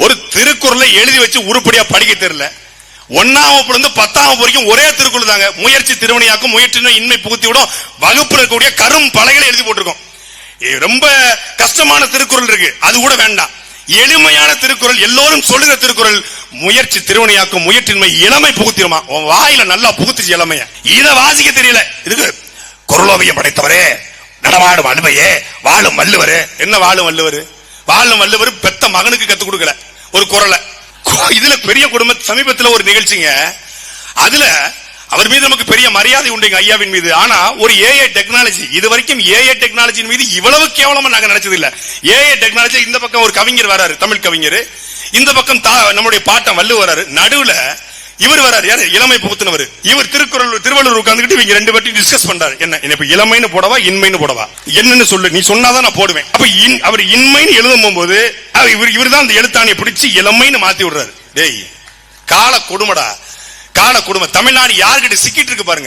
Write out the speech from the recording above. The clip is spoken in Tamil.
ஒரு திருக்குறளை எழுதி வச்சு உருப்படியா படிக்க தெரியல. 1ஆம் வகுப்புல 10ஆம் வகுப்பு வரைக்கும் ஒரே திருக்குறள் தாங்க. முயற்சி திருவினையாக்கும், முயற்சின இன்மை புகுத்தி விடும், வகுப்புல இருக்கக்கூடிய கரும் பலகைகளை எழுதி போட்டிருக்கோம். ரொம்ப கஷ்டமான திருக்குறள் இருக்கு, அது கூட வேண்டாம். எளிமையான திருக்குறள், எல்லோரும் சொல்லுகிற திருக்குறள், முயற்சி திருவினையாக்கும், முயற்சின்மை இளமை புகுத்திடுமா. உன் வாயில நல்லா புகுத்துச்சு இளமைய. இத வாசிக்க தெரியல. இதுக்கு குறளோவியம் படைத்தவரே, நடவாடும் வள்ளுவையே, வாழும் வள்ளுவரே. என்ன வாழும் வள்ளுவர்? வாழும் வள்ளுவர் பெத்த மகனுக்கு கத்து கொடுக்கல ஒரு குறளை. இதுல பெரிய குடும்ப சமீபத்தில் ஒரு நிகழ்ச்சிங்க, அதுல அவர் மீது நமக்கு பெரிய மரியாதை உண்டு ஐயாவின் மீது. ஆனா ஒரு ஏஐ டெக்னாலஜி, இது வரைக்கும் ஏஐ டெக்னாலஜியின் மீது இவ்வளவு கேவலமா நாங்க நினைச்சது இல்ல. ஏஐ டெக்னாலஜி, இந்த பக்கம் ஒரு கவிஞர் வராரு, தமிழ் கவிஞர், இந்த பக்கம் நம்முடைய பாட்டம் வள்ளுவர் வராரு, நடுவுல இவர் வராரு, யாரு? இளமை புகுத்தினவர். இவர் திருவள்ளுவர் உட்கார்ந்துட்டு இவங்க ரெண்டு பேரும் டிஸ்கஸ் பண்றாரு. என்ன இப்ப இளமைன்னு போடவா இன்மைன்னு போடவா, என்னன்னு சொல்லு, நீ சொன்னாதான் நான் போடுவேன். அப்ப அவர் இன்மைன்னு எழுதும் போது இவர் தான் அந்த எழுத்தாணியை பிடிச்சு இளமைன்னு மாத்தி விடுறாரு. டேய், கால கொடுமடா, கால கொடுமை. தமிழ்நாடு யாருக்கிட்ட சிக்கிட்டு இருக்கு பாருங்க.